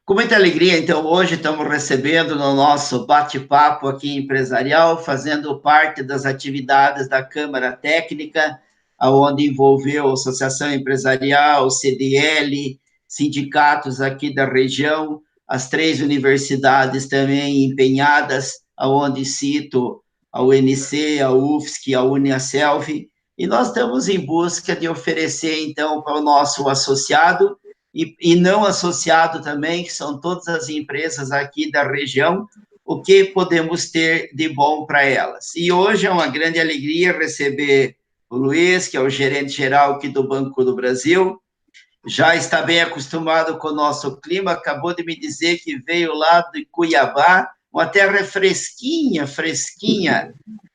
Com muita alegria, então, hoje estamos recebendo no nosso bate-papo aqui empresarial, fazendo parte das atividades da Câmara Técnica, onde envolveu a Associação Empresarial, CDL, sindicatos aqui da região, as 3 universidades também empenhadas, onde cito a UNC, a UFSC, a Uniaselv, e nós estamos em busca de oferecer, então, para o nosso associado e não associado também, que são todas as empresas aqui da região, o que podemos ter de bom para elas. E hoje é uma grande alegria receber o Luiz, que é o gerente geral aqui do Banco do Brasil, já está bem acostumado com o nosso clima, acabou de me dizer que veio lá de Cuiabá, uma terra fresquinha,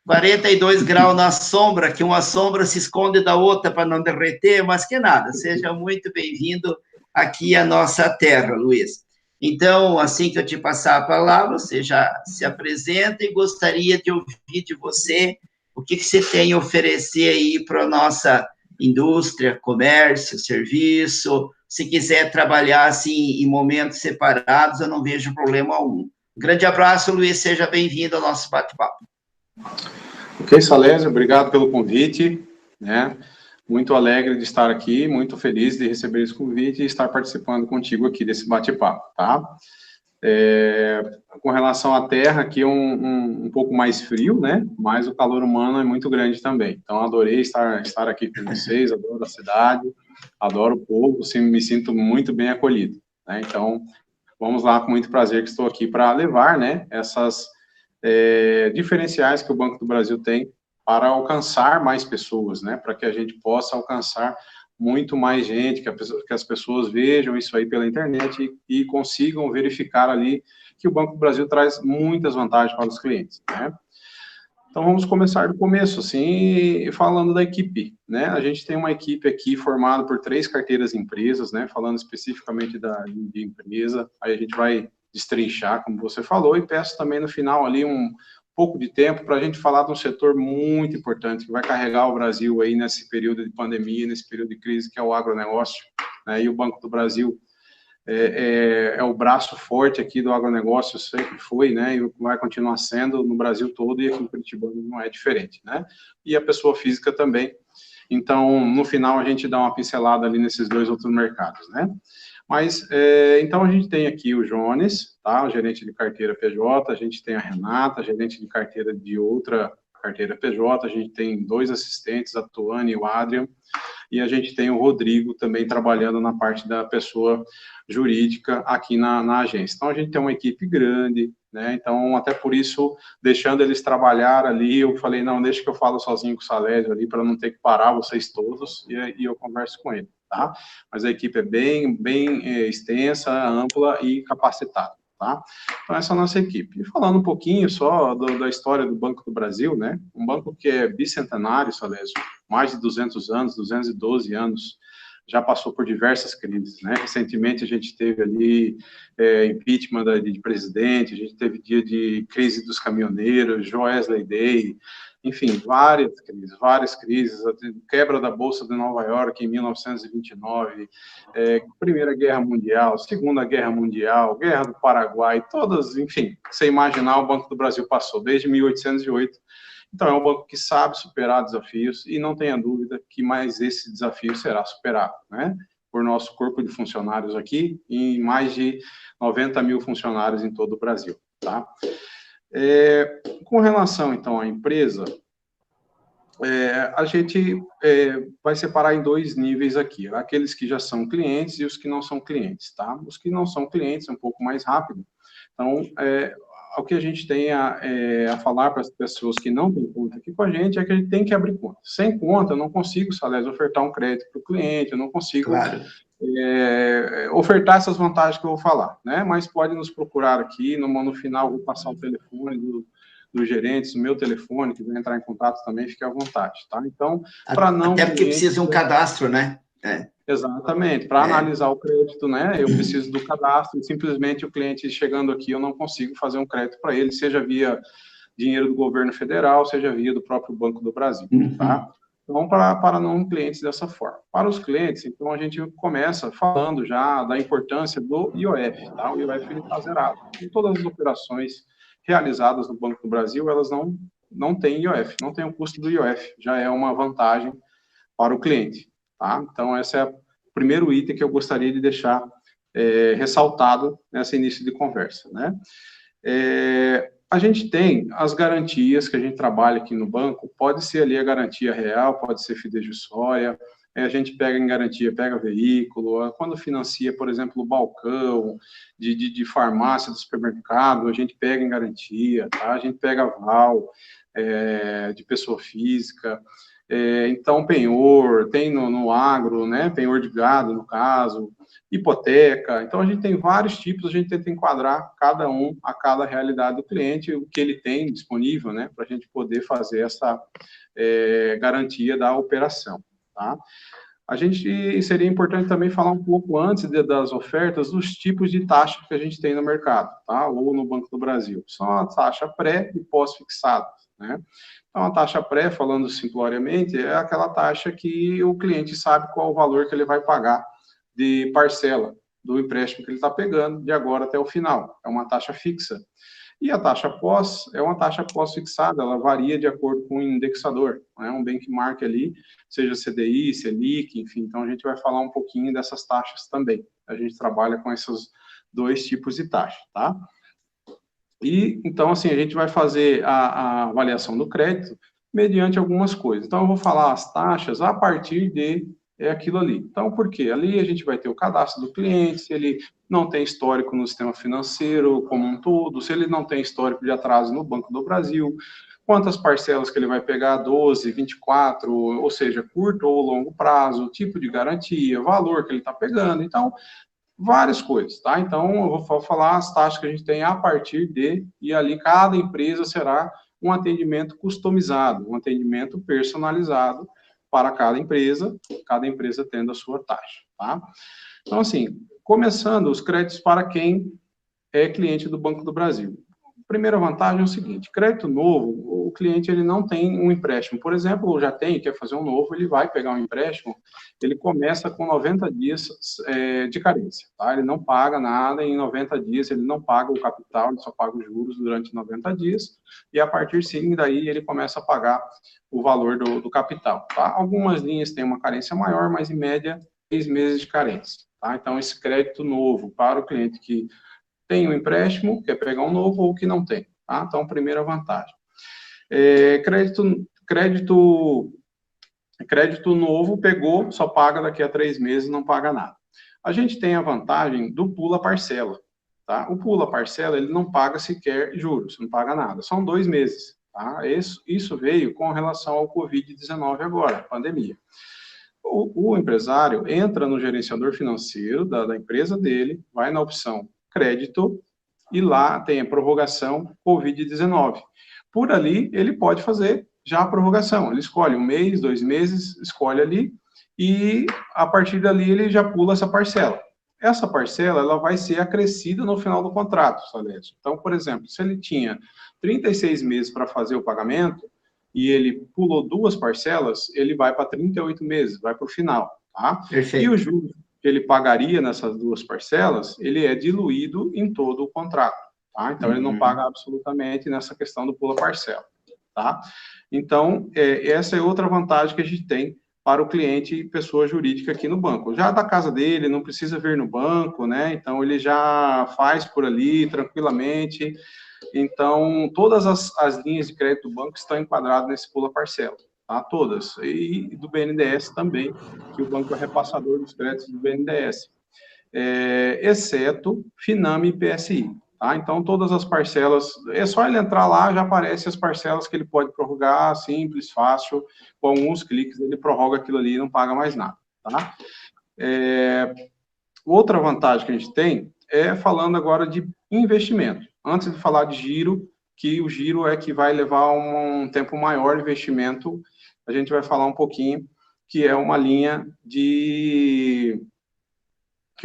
42 graus na sombra, que uma sombra se esconde da outra para não derreter, mas que nada, seja muito bem-vindo aqui à nossa terra, Luiz. Então, assim que eu te passar a palavra, você já se apresenta e gostaria de ouvir de você o que você tem a oferecer aí para a nossa indústria, comércio, serviço. Se quiser trabalhar assim em momentos separados, eu não vejo problema algum. Um grande abraço, Luiz, seja bem-vindo ao nosso bate-papo. Ok, Salésio, obrigado pelo convite, né? Muito alegre de estar aqui, muito feliz de receber esse convite e estar participando contigo aqui desse bate-papo, tá? Com relação à terra, aqui é um pouco mais frio, né? Mas o calor humano é muito grande também. Então, adorei estar aqui com vocês, adoro a cidade, adoro o povo, me sinto muito bem acolhido, né? Então, vamos lá, com muito prazer que estou aqui para levar, né, essas diferenciais que o Banco do Brasil tem para alcançar mais pessoas, né, para que a gente possa alcançar muito mais gente, que as pessoas vejam isso aí pela internet e consigam verificar ali que o Banco do Brasil traz muitas vantagens para os clientes, né. Então, vamos começar do começo, assim, falando da equipe, né, a gente tem uma equipe aqui formada por 3 carteiras de empresas, né, falando especificamente de empresa, aí a gente vai destrinchar, como você falou, e peço também no final ali um pouco de tempo para a gente falar de um setor muito importante, que vai carregar o Brasil aí nesse período de pandemia, nesse período de crise, que é o agronegócio, né, e o Banco do Brasil é o braço forte aqui do agronegócio, sempre foi, né, e vai continuar sendo no Brasil todo, e aqui em Curitiba não é diferente, né, e a pessoa física também. Então, no final, a gente dá uma pincelada ali nesses 2 outros mercados, né. Mas, então, a gente tem aqui o Jones, tá, o gerente de carteira PJ, a gente tem a Renata, gerente de carteira de outra carteira PJ, a gente tem 2 assistentes, a Tuane e o Adrian, e a gente tem o Rodrigo também trabalhando na parte da pessoa jurídica aqui na agência. Então, a gente tem uma equipe grande, né, então, até por isso, deixando eles trabalhar ali, eu falei, não, deixa que eu falo sozinho com o Salésio ali, para não ter que parar vocês todos, e eu converso com ele, tá? Mas a equipe é bem extensa, ampla e capacitada, tá? Então, essa é a nossa equipe. E falando um pouquinho só da história do Banco do Brasil, né, um banco que é bicentenário, Salésio, mais de 200 anos, 212 anos, já passou por diversas crises, né? Recentemente a gente teve ali impeachment de presidente, a gente teve dia de crise dos caminhoneiros, Joesley Day, enfim, várias crises, a quebra da Bolsa de Nova York em 1929, Primeira Guerra Mundial, Segunda Guerra Mundial, Guerra do Paraguai, todas, enfim, sem imaginar, o Banco do Brasil passou desde 1808. Então, é um banco que sabe superar desafios e não tenha dúvida que mais esse desafio será superado, né? Por nosso corpo de funcionários aqui e mais de 90 mil funcionários em todo o Brasil, tá? Com relação, então, à empresa, a gente vai separar em 2 níveis aqui, aqueles que já são clientes e os que não são clientes, tá? Os que não são clientes é um pouco mais rápido. Então, o que a gente tem a falar para as pessoas que não têm conta aqui com a gente é que a gente tem que abrir conta. Sem conta, eu não consigo, Salésio, ofertar um crédito para o cliente, eu não consigo ofertar essas vantagens que eu vou falar, né? Mas pode nos procurar aqui, no final vou passar o telefone dos gerentes, o meu telefone, que vai entrar em contato também, fique à vontade, tá? Então, para não... Até porque precisa de um cadastro, né? Exatamente, para analisar o crédito, né, eu preciso do cadastro, e simplesmente o cliente chegando aqui, eu não consigo fazer um crédito para ele, seja via dinheiro do governo federal, seja via do próprio Banco do Brasil, tá? Então, para não clientes dessa forma. Para os clientes, então, a gente começa falando já da importância do IOF, tá? O IOF ele está zerado. E todas as operações realizadas no Banco do Brasil, elas não têm IOF, não tem o custo do IOF, já é uma vantagem para o cliente, tá? Então, esse é o primeiro item que eu gostaria de deixar ressaltado nesse início de conversa, né? A gente tem as garantias que a gente trabalha aqui no banco, pode ser ali a garantia real, pode ser fidejussória, a gente pega em garantia, pega veículo, quando financia, por exemplo, o balcão de farmácia, do supermercado, a gente pega em garantia, tá? A gente pega aval de pessoa física, então penhor, tem no agro, né? Penhor de gado, no caso, hipoteca. Então, a gente tem vários tipos, a gente tenta enquadrar cada um a cada realidade do cliente, o que ele tem disponível, né, para a gente poder fazer essa garantia da operação, tá? Seria importante também falar um pouco antes das ofertas, dos tipos de taxa que a gente tem no mercado, tá? Ou no Banco do Brasil. São a taxa pré e pós-fixada, né? Então, a taxa pré, falando simploriamente, é aquela taxa que o cliente sabe qual o valor que ele vai pagar de parcela do empréstimo que ele está pegando de agora até o final. É uma taxa fixa. E a taxa pós é uma taxa pós-fixada, ela varia de acordo com o indexador, né? Um benchmark ali, seja CDI, Selic, enfim. Então, a gente vai falar um pouquinho dessas taxas também. A gente trabalha com esses dois tipos de taxa, tá? E, então, assim, a gente vai fazer a avaliação do crédito mediante algumas coisas. Então, eu vou falar as taxas a partir de aquilo ali. Então, por quê? Ali a gente vai ter o cadastro do cliente, se ele não tem histórico no sistema financeiro como um todo, se ele não tem histórico de atraso no Banco do Brasil, quantas parcelas que ele vai pegar, 12, 24, ou seja, curto ou longo prazo, tipo de garantia, valor que ele está pegando. Então, várias coisas, tá? Então, eu vou falar as taxas que a gente tem a partir de, e ali cada empresa será um atendimento customizado, um atendimento personalizado para cada empresa tendo a sua taxa, tá? Então, assim, começando os créditos para quem é cliente do Banco do Brasil. Primeira vantagem é o seguinte, crédito novo, o cliente ele não tem um empréstimo. Por exemplo, ou já tem, quer fazer um novo, ele vai pegar um empréstimo, ele começa com 90 dias de carência, tá? Ele não paga nada em 90 dias, ele não paga o capital, ele só paga os juros durante 90 dias, e a partir sim, daí ele começa a pagar o valor do capital, tá? Algumas linhas têm uma carência maior, mas em média, 6 meses de carência, tá? Então, esse crédito novo para o cliente que tem um empréstimo, quer pegar um novo ou que não tem, tá? Então, primeira vantagem. Crédito novo, pegou, só paga daqui a 3 meses, não paga nada. A gente tem a vantagem do pula parcela, tá? O pula parcela, ele não paga sequer juros, não paga nada, são 2 meses, tá? Isso veio com relação ao Covid-19 agora, pandemia. O empresário entra no gerenciador financeiro da empresa dele, vai na opção crédito, e lá tem a prorrogação Covid-19. Por ali, ele pode fazer já a prorrogação. Ele escolhe 1 mês, 2 meses, escolhe ali, e a partir dali ele já pula essa parcela. Essa parcela, ela vai ser acrescida no final do contrato, Salésio. Então, por exemplo, se ele tinha 36 meses para fazer o pagamento, e ele pulou 2 parcelas, ele vai para 38 meses, vai para o final, tá? Perfeito. E o juros que ele pagaria nessas 2 parcelas, ele é diluído em todo o contrato, tá? Então, ele não paga absolutamente nessa questão do pula parcela, tá? Então, essa é outra vantagem que a gente tem para o cliente pessoa jurídica aqui no banco. Já da casa dele, não precisa vir no banco, né? Então, ele já faz por ali tranquilamente. Então, todas as linhas de crédito do banco estão enquadradas nesse pula parcela, tá? Todas. E do BNDES também, que o banco é repassador dos créditos do BNDES. Exceto Finame e PSI, tá? Então, todas as parcelas, é só ele entrar lá, já aparece as parcelas que ele pode prorrogar, simples, fácil, com alguns cliques ele prorroga aquilo ali e não paga mais nada, tá? Outra vantagem que a gente tem é falando agora de investimento. Antes de falar de giro, que o giro é que vai levar um tempo maior de investimento, a gente vai falar um pouquinho, que é uma linha que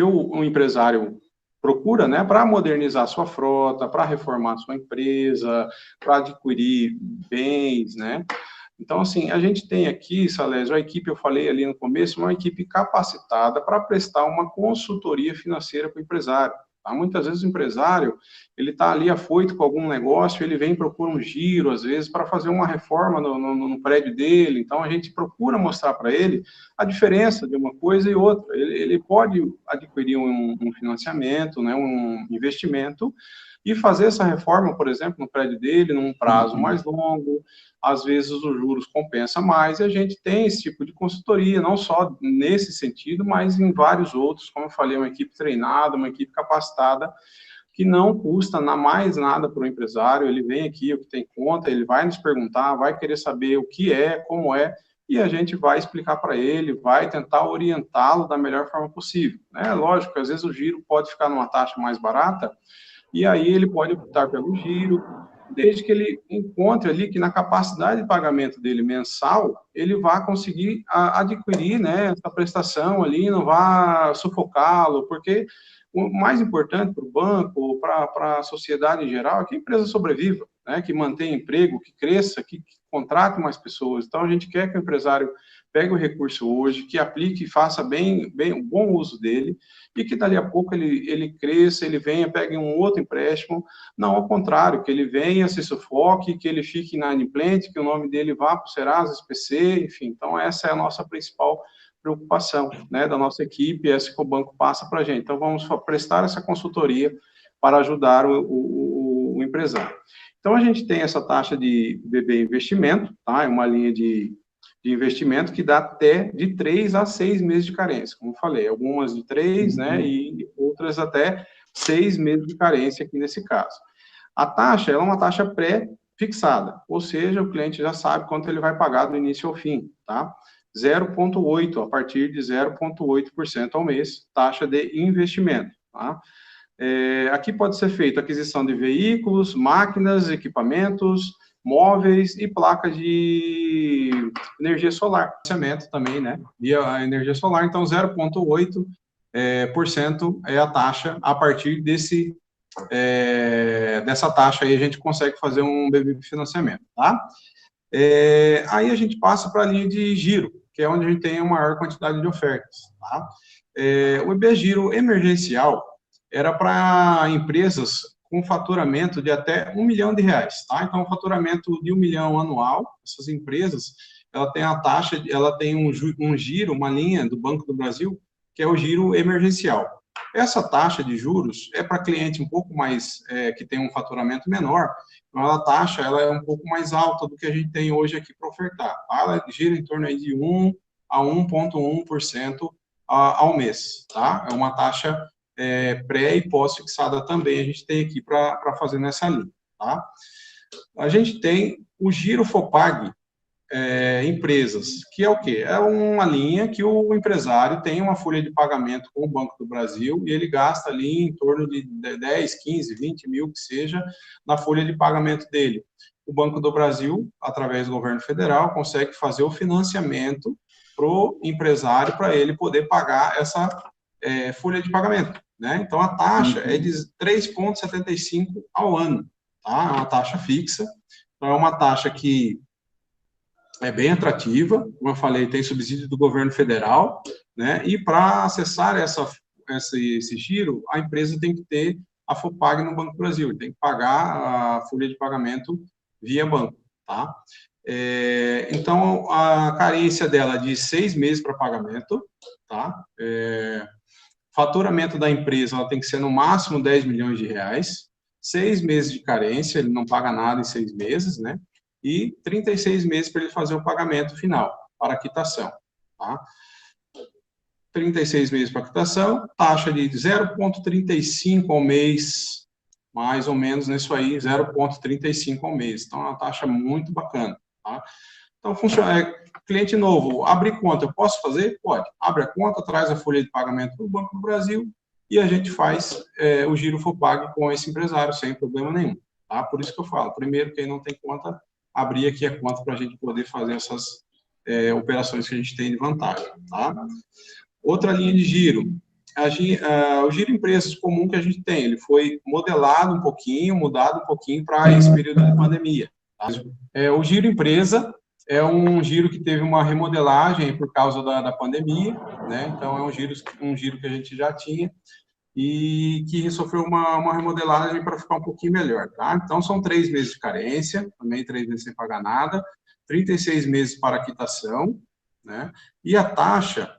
o empresário procura, né, para modernizar sua frota, para reformar sua empresa, para adquirir bens, né, Então, assim, a gente tem aqui, Salésio, a equipe, eu falei ali no começo, uma equipe capacitada para prestar uma consultoria financeira para o empresário. Tá? Muitas vezes o empresário, ele está ali afoito com algum negócio, ele vem e procura um giro, às vezes, para fazer uma reforma no prédio dele. Então, a gente procura mostrar para ele a diferença de uma coisa e outra. Ele pode adquirir um financiamento, né, um investimento, e fazer essa reforma, por exemplo, no prédio dele, num prazo mais longo. Às vezes os juros compensa mais, e a gente tem esse tipo de consultoria, não só nesse sentido, mas em vários outros, como eu falei, uma equipe treinada, uma equipe capacitada, que não custa mais nada para o empresário, ele vem aqui, o que tem conta, ele vai nos perguntar, vai querer saber o que é, como é, e a gente vai explicar para ele, vai tentar orientá-lo da melhor forma possível. É lógico que às vezes o giro pode ficar numa taxa mais barata, e aí ele pode optar pelo giro, desde que ele encontre ali que na capacidade de pagamento dele mensal, ele vai conseguir adquirir, né, essa prestação ali, não vai sufocá-lo, porque o mais importante para o banco, para a sociedade em geral, é que a empresa sobreviva, né, que mantenha emprego, que cresça, que contrate mais pessoas. Então, a gente quer que o empresário pegue o recurso hoje, que aplique e faça bem um bom uso dele, e que dali a pouco ele cresça, ele venha, pegue um outro empréstimo, não ao contrário, que ele venha, se sufoque, que ele fique inadimplente, que o nome dele vá para o Serasa, SPC, enfim. Então, essa é a nossa principal preocupação, né, da nossa equipe, essa que o banco passa para a gente. Então, vamos prestar essa consultoria para ajudar o empresário. Então, a gente tem essa taxa de BB Investimento, tá? É uma linha de investimento que dá até de 3 a 6 meses de carência, como eu falei, algumas de 3, né, e outras até 6 meses de carência aqui nesse caso. A taxa, ela é uma taxa pré-fixada, ou seja, o cliente já sabe quanto ele vai pagar do início ao fim, tá? 0,8, a partir de 0,8% ao mês, taxa de investimento, tá? Aqui pode ser feita aquisição de veículos, máquinas, equipamentos, móveis e placas de energia solar. Financiamento também, né? Via energia solar, então 0,8% é a taxa. A partir dessa taxa aí a gente consegue fazer um BB financiamento, tá? Aí a gente passa para a linha de giro, que é onde a gente tem a maior quantidade de ofertas, tá? O EB Giro emergencial era para empresas com faturamento de até R$1 milhão, tá? Então, o faturamento de R$1 milhão anual, essas empresas, ela tem a taxa, ela tem um giro, uma linha do Banco do Brasil, que é o giro emergencial. Essa taxa de juros é para cliente um pouco mais, que tem um faturamento menor, então a taxa ela é um pouco mais alta do que a gente tem hoje aqui para ofertar. Tá? Ela gira em torno aí de 1 a 1,1% ao mês, tá? É uma taxa pré e pós-fixada também, a gente tem aqui para fazer nessa linha, tá? A gente tem o Giro Fopag Empresas, que é o quê? É uma linha que o empresário tem uma folha de pagamento com o Banco do Brasil e ele gasta ali em torno de 10, 15, 20 mil, que seja, na folha de pagamento dele. O Banco do Brasil, através do governo federal, consegue fazer o financiamento para o empresário, para ele poder pagar essa folha de pagamento, né? Então, a taxa é de 3,75 ao ano, tá? É uma taxa fixa, então é uma taxa que é bem atrativa, como eu falei, tem subsídio do governo federal, né? E para acessar esse giro, a empresa tem que ter a Fopag no Banco do Brasil, tem que pagar a folha de pagamento via banco, tá? Então, a carência dela é de 6 meses para pagamento, tá? Faturamento da empresa ela tem que ser no máximo R$10 milhões, 6 meses de carência, ele não paga nada em 6 meses, né? E 36 meses para ele fazer o pagamento final, para a quitação, tá? 36 meses para a quitação, taxa de 0,35 ao mês, mais ou menos nisso aí, 0,35 ao mês. Então, é uma taxa muito bacana, tá? Então, cliente novo, abre conta, eu posso fazer? Pode. Abre a conta, traz a folha de pagamento do Banco do Brasil e a gente faz o Giro Fopag com esse empresário sem problema nenhum. Tá? Por isso que eu falo, primeiro, quem não tem conta, abrir aqui a conta para a gente poder fazer essas operações que a gente tem de vantagem. Tá? Outra linha de giro, o giro empresas comum que a gente tem, ele foi modelado um pouquinho, mudado um pouquinho para esse período de pandemia. Tá? O giro empresa é um giro que teve uma remodelagem por causa da pandemia, né? Então, é um giro que a gente já tinha e que sofreu uma remodelagem para ficar um pouquinho melhor, tá? Então, são 3 meses de carência, também 3 meses sem pagar nada, 36 meses para quitação, né? E a taxa,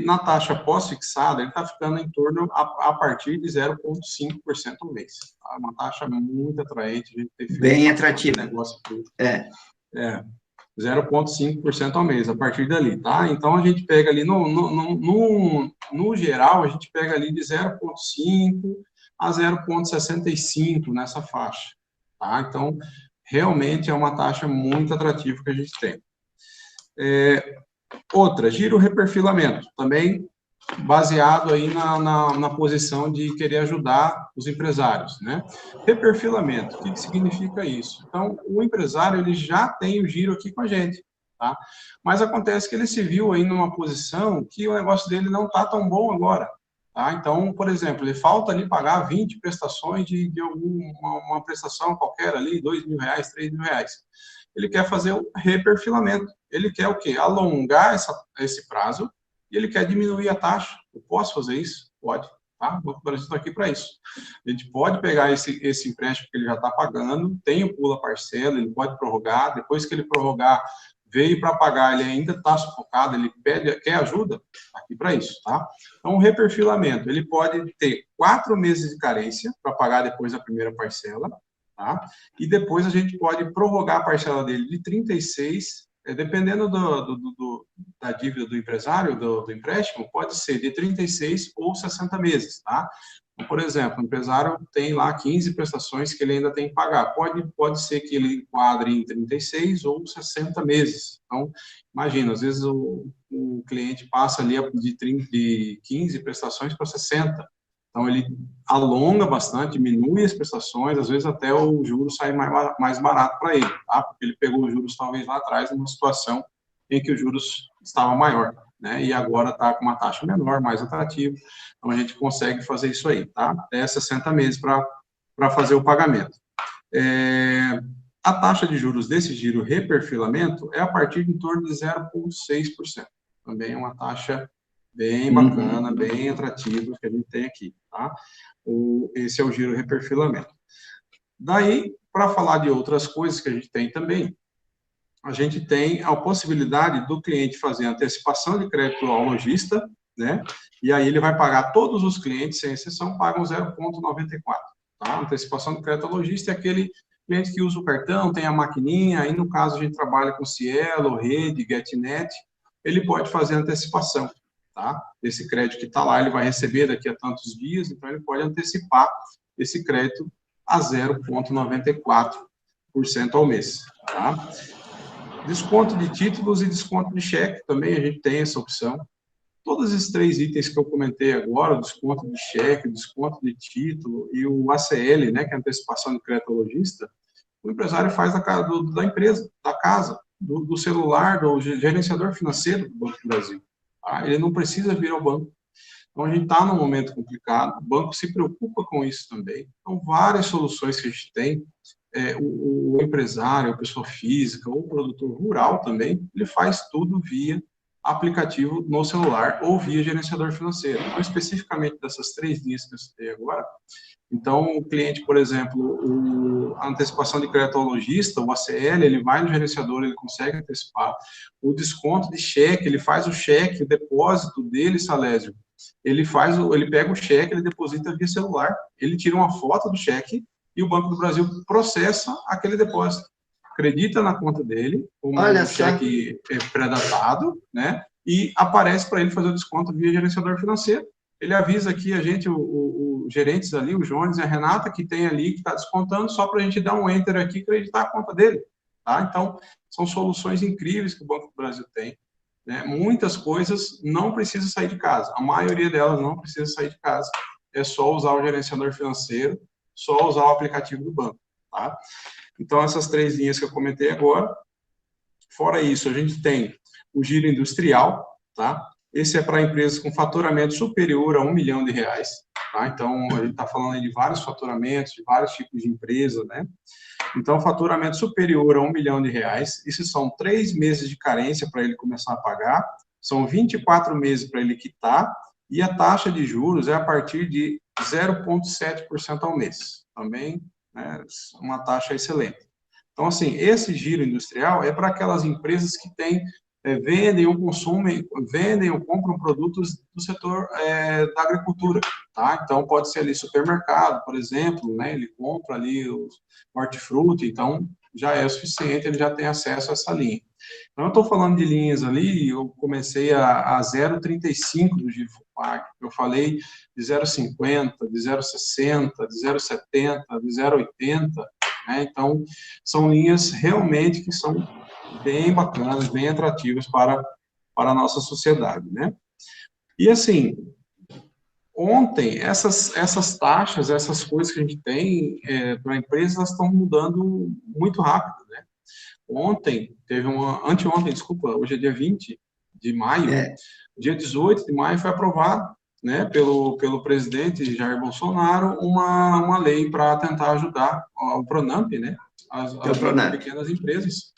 na taxa pós-fixada, ele está ficando em torno a partir de 0,5% ao mês. Tá? Uma taxa muito atraente, a gente tem bem atrativa. Negócio é 0,5% ao mês, a partir dali, tá? Então, a gente pega ali, no geral, a gente pega ali de 0,5 a 0,65 nessa faixa, tá? Então, realmente é uma taxa muito atrativa que a gente tem. Outra, giro reperfilamento, também baseado aí na posição de querer ajudar os empresários, né? Reperfilamento, o que significa isso? Então, o empresário, ele já tem o giro aqui com a gente, tá? Mas acontece que ele se viu aí numa posição que o negócio dele não está tão bom agora, tá? Então, por exemplo, ele falta ali pagar 20 prestações de uma prestação qualquer ali, R$2.000, R$3.000. Ele quer fazer o reperfilamento. Ele quer o quê? Alongar esse prazo, e ele quer diminuir a taxa. Eu posso fazer isso? Pode. Tá? O Banco do Brasil está aqui para isso. A gente pode pegar esse empréstimo que ele já está pagando, tem o pula parcela, ele pode prorrogar, depois que ele prorrogar, veio para pagar, ele ainda está sufocado, ele quer ajuda, está aqui para isso. Tá? Então, o reperfilamento, ele pode ter 4 meses de carência para pagar depois a primeira parcela, tá? E depois a gente pode prorrogar a parcela dele de 36, dependendo da dívida do empresário, do empréstimo, pode ser de 36 ou 60 meses, tá? Então, por exemplo, o empresário tem lá 15 prestações que ele ainda tem que pagar. Pode ser que ele enquadre em 36 ou 60 meses. Então, imagina, às vezes o cliente passa ali de 15 prestações para 60. Então, ele alonga bastante, diminui as prestações, às vezes até o juro sai mais barato para ele, tá? Porque ele pegou os juros talvez lá atrás, numa situação em que os juros estavam maior, né? E agora está com uma taxa menor, mais atrativa. Então, a gente consegue fazer isso aí, tá? Até 60 meses para fazer o pagamento. A taxa de juros desse giro reperfilamento é a partir de em torno de 0,6%. Também é uma taxa bem bacana, bem atrativa que a gente tem aqui, tá? Esse é o giro reperfilamento. Daí, para falar de outras coisas que a gente tem também, a gente tem a possibilidade do cliente fazer antecipação de crédito ao lojista, né? E aí ele vai pagar, todos os clientes, sem exceção, pagam 0,94, tá? Antecipação de crédito ao lojista é aquele cliente que usa o cartão, tem a maquininha, aí no caso a gente trabalha com Cielo, Rede, GetNet, ele pode fazer antecipação, tá? Esse crédito que está lá, ele vai receber daqui a tantos dias, então ele pode antecipar esse crédito a 0,94% ao mês, tá? Desconto de títulos e desconto de cheque, também a gente tem essa opção. Todos esses 3 itens que eu comentei agora, o desconto de cheque, o desconto de título e o ACL, né, que é a antecipação de crédito ao lojista, o empresário faz da empresa, da casa, do celular, do gerenciador financeiro do Banco do Brasil. Tá? Ele não precisa vir ao banco. Então, a gente está num momento complicado, o banco se preocupa com isso também. Então, várias soluções que a gente tem, o empresário, a pessoa física, ou o produtor rural também, ele faz tudo via aplicativo no celular ou via gerenciador financeiro. Então, especificamente dessas 3 linhas que eu citei agora, então, o cliente, por exemplo, a antecipação de crédito ao lojista, o ACL, ele vai no gerenciador, ele consegue antecipar. O desconto de cheque, ele faz o cheque, o depósito dele, Salésio, ele pega o cheque, ele deposita via celular, ele tira uma foto do cheque e o Banco do Brasil processa aquele depósito. Acredita na conta dele, como um cheque pré-datado, né? E aparece para ele fazer o desconto via gerenciador financeiro. Ele avisa aqui a gente, os gerentes ali, o Jones e a Renata, que tem ali, que está descontando, só para a gente dar um enter aqui e acreditar a conta dele. Tá? Então, são soluções incríveis que o Banco do Brasil tem. Né? Muitas coisas não precisa sair de casa. A maioria delas não precisa sair de casa. É só usar o gerenciador financeiro, só usar o aplicativo do banco. Tá? Então, essas 3 linhas que eu comentei agora. Fora isso, a gente tem o giro industrial, tá? Esse é para empresas com faturamento superior a R$1 milhão, tá? Então, a gente está falando aí de vários faturamentos, de vários tipos de empresa, né? Então, faturamento superior a R$ 1 milhão, isso são 3 meses de carência para ele começar a pagar, são 24 meses para ele quitar, e a taxa de juros é a partir de 0,7% ao mês. Também, né, uma taxa excelente. Então, assim, esse giro industrial é para aquelas empresas que têm, vendem ou consumem, vendem ou compram produtos do setor da agricultura, tá? Então, pode ser ali supermercado, por exemplo, né? Ele compra ali o hortifruti, então já é o suficiente, ele já tem acesso a essa linha. Então, eu estou falando de linhas ali, eu comecei a 0,35 do giro FUPAG, eu falei de 0,50, de 0,60, de 0,70, de 0,80, né? Então, são linhas realmente que são bem bacanas, bem atrativas para a nossa sociedade, né? E, assim, ontem, essas taxas, essas coisas que a gente tem para a empresa, elas estão mudando muito rápido, né? Ontem, anteontem, desculpa, hoje é dia 20 de maio, dia 18 de maio foi aprovado, né, pelo presidente Jair Bolsonaro, uma lei para tentar ajudar o Pronamp, né, as pequenas empresas.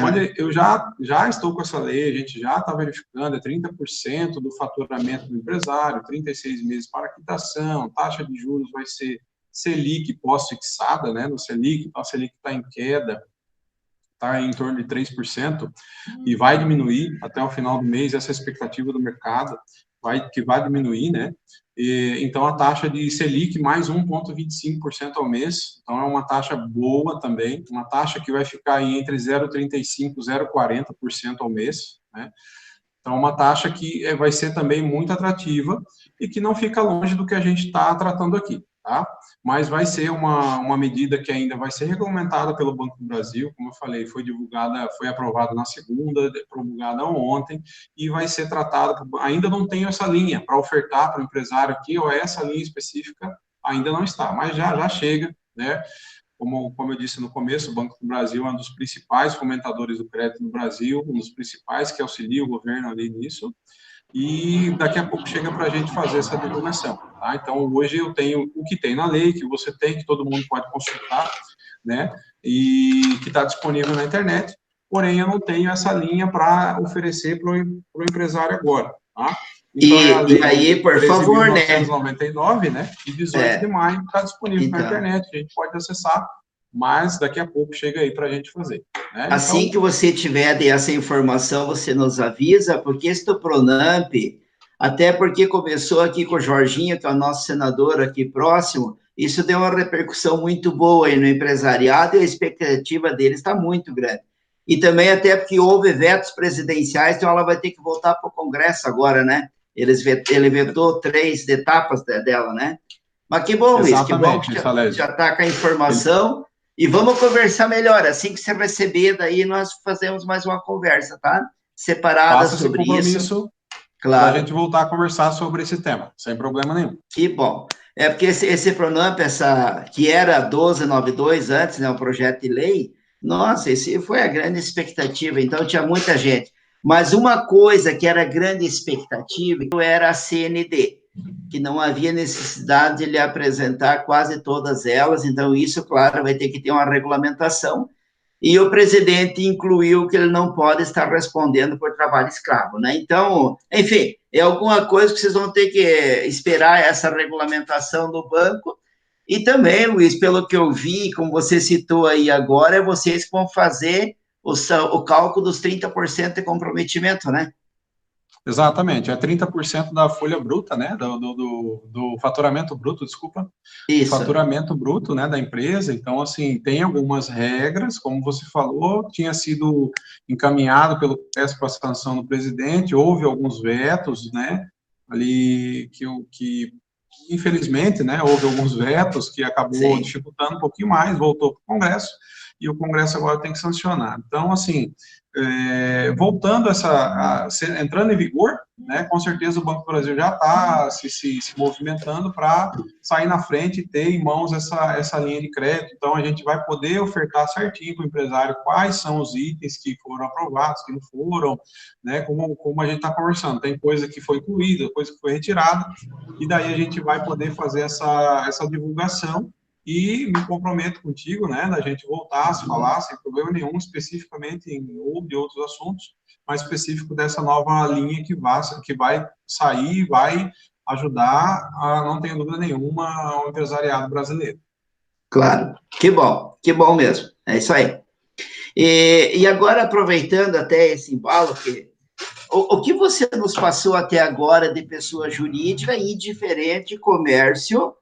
Onde eu já estou com essa lei, a gente já está verificando, é 30% do faturamento do empresário, 36 meses para quitação, taxa de juros vai ser Selic pós-fixada, né, no Selic, então a Selic está em queda, está em torno de 3%, e vai diminuir até o final do mês, essa expectativa do mercado, que vai diminuir, né? Então, a taxa de Selic mais 1,25% ao mês, então é uma taxa boa também, uma taxa que vai ficar aí entre 0,35% e 0,40% ao mês, né? Então, uma taxa que vai ser também muito atrativa e que não fica longe do que a gente está tratando aqui, tá? Mas vai ser uma medida que ainda vai ser regulamentada pelo Banco do Brasil, como eu falei, foi aprovada na segunda, promulgada ontem, e vai ser tratada, ainda não tenho essa linha para ofertar para o empresário aqui, ou essa linha específica ainda não está, mas já chega, né? Como eu disse no começo, o Banco do Brasil é um dos principais fomentadores do crédito no Brasil, um dos principais que auxilia o governo ali nisso, e daqui a pouco chega para a gente fazer essa divulgação, tá? Então, hoje eu tenho o que tem na lei, que você tem, que todo mundo pode consultar, né? E que está disponível na internet, porém eu não tenho essa linha para oferecer para o empresário agora, tá? Então, é a lei e aí, por favor, né? 13.999, né? De 18 de maio, está disponível na internet, a gente pode acessar, mas daqui a pouco chega aí para a gente fazer. Né? Assim então, que você tiver essa informação, você nos avisa, porque esse do Pronamp, até porque começou aqui com o Jorginho, que é o nosso senador aqui próximo, isso deu uma repercussão muito boa aí no empresariado e a expectativa deles está muito grande. E também até porque houve vetos presidenciais, então ela vai ter que voltar para o Congresso agora, né? Ele vetou 3 etapas dela, né? Mas que bom, Luiz, que bom que já está com a informação. E vamos conversar melhor. Assim que você receber, daí nós fazemos mais uma conversa, tá? Separada sobre isso. Claro. Para a gente voltar a conversar sobre esse tema, sem problema nenhum. Que bom. É porque esse Pronamp, que era 1292 antes, né, o projeto de lei, nossa, esse foi a grande expectativa, então tinha muita gente. Mas uma coisa que era grande expectativa era a CND, que não havia necessidade de ele apresentar quase todas elas, então isso, claro, vai ter que ter uma regulamentação, e o presidente incluiu que ele não pode estar respondendo por trabalho escravo, né? Então, enfim, é alguma coisa que vocês vão ter que esperar essa regulamentação do banco. E também, Luiz, pelo que eu vi, como você citou aí agora, é vocês que vão fazer o cálculo dos 30% de comprometimento, né? Exatamente, é 30% da folha bruta, né, do faturamento bruto, desculpa, Isso. Faturamento bruto, né, da empresa. Então, assim, tem algumas regras, como você falou, tinha sido encaminhado pelo Congresso para sanção do presidente, houve alguns vetos, né, ali que infelizmente, né, houve alguns vetos que acabou dificultando um pouquinho mais, voltou para o Congresso, e o Congresso agora tem que sancionar. Então, assim, voltando entrando em vigor, né, com certeza o Banco do Brasil já está se movimentando para sair na frente e ter em mãos essa linha de crédito. Então, a gente vai poder ofertar certinho para o empresário quais são os itens que foram aprovados, que não foram, né, como a gente está conversando. Tem coisa que foi incluída, coisa que foi retirada, e daí a gente vai poder fazer essa divulgação. E me comprometo contigo, né, da gente voltar a se falar, sem problema nenhum, especificamente ou de outros assuntos, mas específico dessa nova linha que vai sair, vai ajudar, não tenho dúvida nenhuma, ao empresariado brasileiro. Claro, que bom mesmo, é isso aí. E agora, aproveitando até esse embalo, o que você nos passou até agora de pessoa jurídica, indiferente comércio,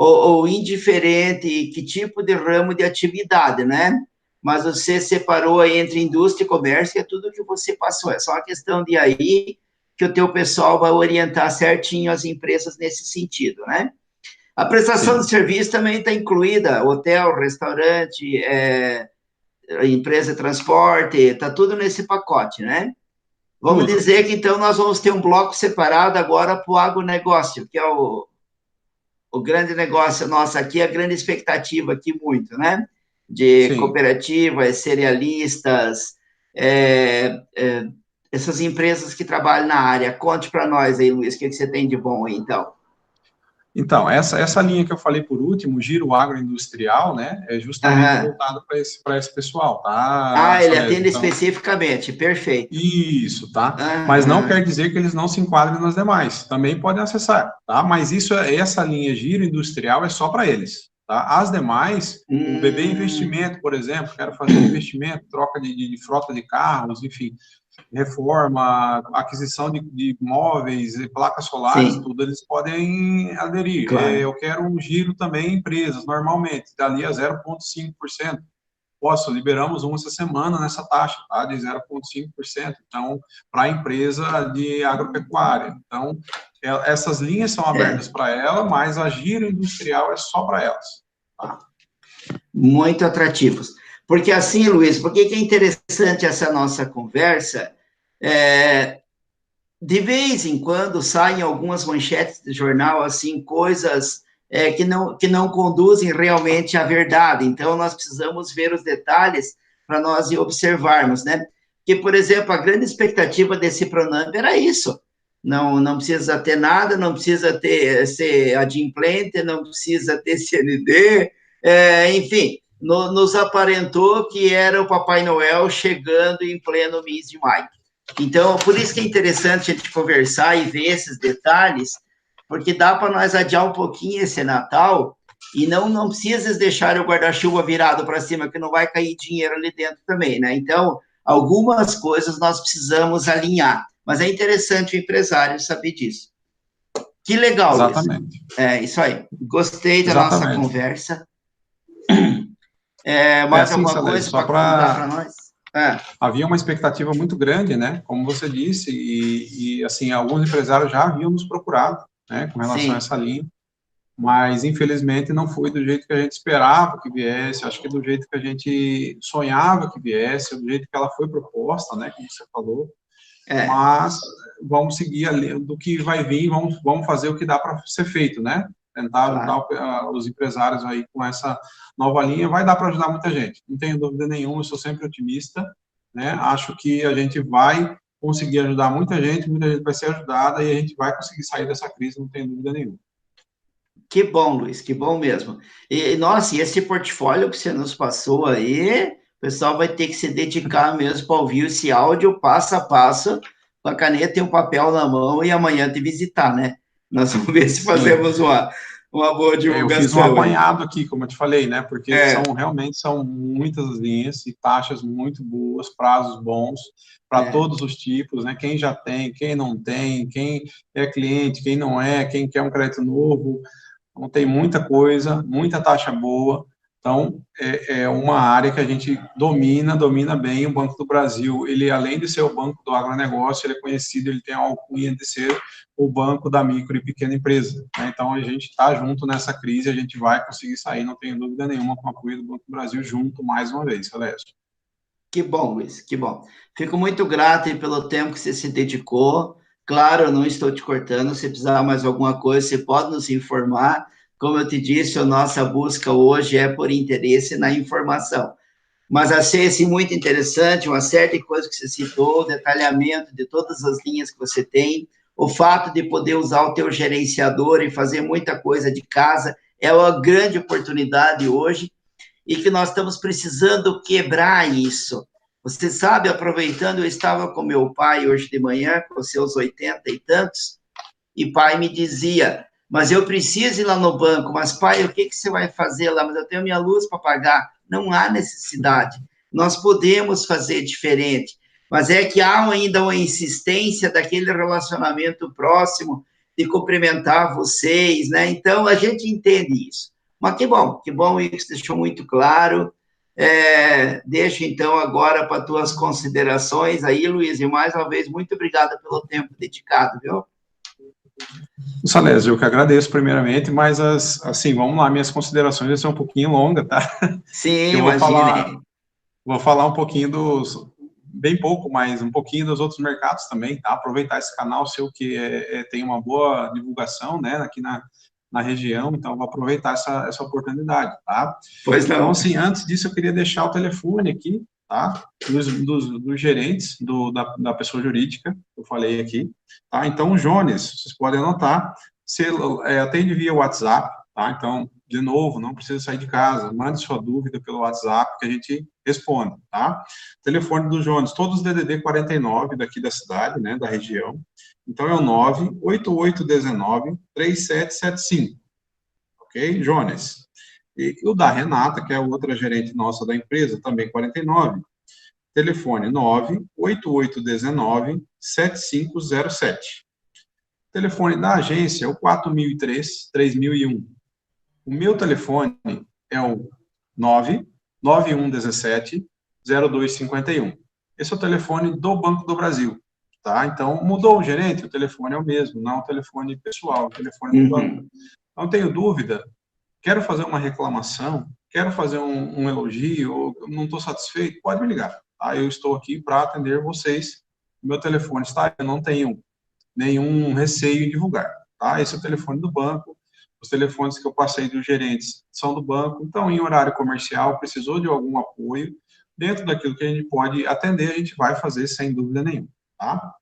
ou indiferente que tipo de ramo de atividade, né? Mas você separou aí entre indústria e comércio, que é tudo que você passou. É só uma questão de aí que o teu pessoal vai orientar certinho as empresas nesse sentido, né? A prestação de serviço também está incluída, hotel, restaurante, empresa de transporte, está tudo nesse pacote, né? Vamos dizer que, então, nós vamos ter um bloco separado agora para o agronegócio, que é o grande negócio nosso aqui, a grande expectativa aqui muito, né? De cooperativas, cerealistas, essas empresas que trabalham na área. Conte para nós aí, Luiz, o que você tem de bom aí, então? Então, essa linha que eu falei por último, o Giro Agroindustrial, né, é justamente voltado para esse pessoal, tá? Ele atende especificamente, perfeito. Isso, tá? Mas não quer dizer que eles não se enquadrem nas demais, também podem acessar, tá? Mas essa linha Giro Industrial é só para eles, tá? As demais, o BB Investimento, por exemplo, quero fazer investimento, troca de frota de carros, enfim, reforma, aquisição de móveis, placas solares, tudo, eles podem aderir. Claro. Eu quero um giro também em empresas, normalmente, dali a 0,5%. Liberamos essa semana nessa taxa, tá? De 0,5%. Então, para a empresa de agropecuária. Então, essas linhas são abertas para ela, mas a giro industrial é só para elas. Tá? Muito atrativos. Porque assim, Luiz, por que é interessante essa nossa conversa? De vez em quando saem algumas manchetes de jornal, assim, coisas que não conduzem realmente à verdade. Então, nós precisamos ver os detalhes para nós observarmos, né? Porque, por exemplo, a grande expectativa desse Pronamp era isso. Não precisa ter nada, não precisa ser adimplente, não precisa ter CND, enfim, nos aparentou que era o Papai Noel chegando em pleno mês de maio. Então, por isso que é interessante a gente conversar e ver esses detalhes, porque dá para nós adiar um pouquinho esse Natal e não precisa deixar o guarda-chuva virado para cima, que não vai cair dinheiro ali dentro também, né? Então, algumas coisas nós precisamos alinhar, mas é interessante o empresário saber disso. Que legal, Exatamente. Luiz. Isso aí. Gostei da nossa conversa. Mais assim, alguma coisa para contar para nós? Havia uma expectativa muito grande, né? Como você disse, e assim, alguns empresários já haviam nos procurado, né? Com relação a essa linha, mas infelizmente não foi do jeito que a gente esperava que viesse, acho que do jeito que a gente sonhava que viesse, do jeito que ela foi proposta, né? Como você falou, mas vamos seguir ali do que vai vir, vamos fazer o que dá para ser feito, né? Tentar ajudar os empresários aí com essa nova linha, vai dar para ajudar muita gente, não tenho dúvida nenhuma, eu sou sempre otimista, né? Acho que a gente vai conseguir ajudar muita gente vai ser ajudada e a gente vai conseguir sair dessa crise, não tenho dúvida nenhuma. Que bom, Luiz, que bom mesmo. Nossa, e esse portfólio que você nos passou aí, o pessoal vai ter que se dedicar mesmo para ouvir esse áudio passo a passo, com a caneta e o papel na mão e amanhã te visitar, né? Nós vamos ver se fazemos uma boa divulgação. Eu fiz um apanhado aqui, como eu te falei, né? Porque realmente são muitas linhas e taxas muito boas, prazos bons para todos os tipos, né? Quem já tem, quem não tem, quem é cliente, quem não é, quem quer um crédito novo. Então, tem muita coisa, muita taxa boa. Então, é uma área que a gente domina bem. O Banco do Brasil, ele, além de ser o banco do agronegócio, ele é conhecido, ele tem a alcunha de ser o banco da micro e pequena empresa. Né? Então, a gente está junto nessa crise, a gente vai conseguir sair, não tenho dúvida nenhuma, com o apoio do Banco do Brasil junto, mais uma vez, Celeste. Que bom, Luiz, que bom. Fico muito grato aí pelo tempo que você se dedicou. Claro, eu não estou te cortando. Se precisar mais alguma coisa, você pode nos informar. Como eu te disse, a nossa busca hoje é por interesse na informação. Mas achei assim, muito interessante uma série de coisas que você citou, o detalhamento de todas as linhas que você tem, o fato de poder usar o teu gerenciador e fazer muita coisa de casa é uma grande oportunidade hoje e que nós estamos precisando quebrar isso. Você sabe, aproveitando, eu estava com meu pai hoje de manhã, com seus 80 e tantos, e pai me dizia, mas eu preciso ir lá no banco, mas pai, o que, que você vai fazer lá? Mas eu tenho minha luz para pagar. Não há necessidade. Nós podemos fazer diferente, mas é que há ainda uma insistência daquele relacionamento próximo de cumprimentar vocês, né? Então, a gente entende isso. Mas que bom isso, deixou muito claro. Deixo, então, agora para tuas considerações aí, Luiz, e mais uma vez, muito obrigada pelo tempo dedicado, viu? Salésio, eu que agradeço primeiramente, mas assim, vamos lá, minhas considerações vão ser um pouquinho longas, tá? Sim, Eu imagine. vou falar um pouquinho bem pouco, mas um pouquinho dos outros mercados também, tá? Aproveitar esse canal seu que tem uma boa divulgação, né, aqui na região, então vou aproveitar essa oportunidade, tá? Pois Então, não. assim, antes disso eu queria deixar o telefone aqui, tá? Dos gerentes da pessoa jurídica, que eu falei aqui, tá? Então, o Jones, vocês podem anotar, você atende via WhatsApp, tá? Então, de novo, não precisa sair de casa, mande sua dúvida pelo WhatsApp que a gente responde, tá? Telefone do Jones, todos DDD 49 daqui da cidade, né, da região. Então, é o 98819-3775, ok? Jones. E o da Renata, que é outra gerente nossa da empresa, também 49, telefone 98819-7507. Telefone da agência é o 4003-3001. O meu telefone é o 99117-0251. Esse é o telefone do Banco do Brasil, tá? Então, mudou o gerente, o telefone é o mesmo, não o telefone pessoal, o telefone do banco. Não tenho dúvida, quero fazer uma reclamação, quero fazer um elogio, não estou satisfeito, pode me ligar, tá? Eu estou aqui para atender vocês. Meu telefone está, eu não tenho nenhum receio em divulgar, tá? Esse é o telefone do banco. Os telefones que eu passei dos gerentes são do banco. Então, em horário comercial, precisou de algum apoio, dentro daquilo que a gente pode atender, a gente vai fazer sem dúvida nenhuma, tá?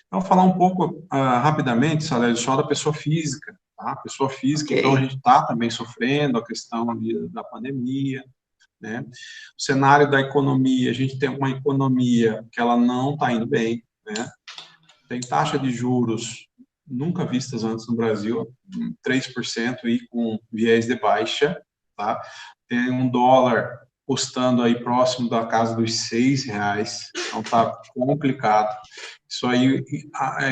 Então, falar um pouco rapidamente, Salésio, só da pessoa física, tá? Pessoa física, Okay. então a gente está também sofrendo a questão ali da pandemia, né? O cenário da economia, a gente tem uma economia que ela não está indo bem, né? Tem taxa de juros nunca vistas antes no Brasil, 3% e com viés de baixa, tá? Tem um dólar custando aí próximo da casa dos R$6, então tá complicado. Isso aí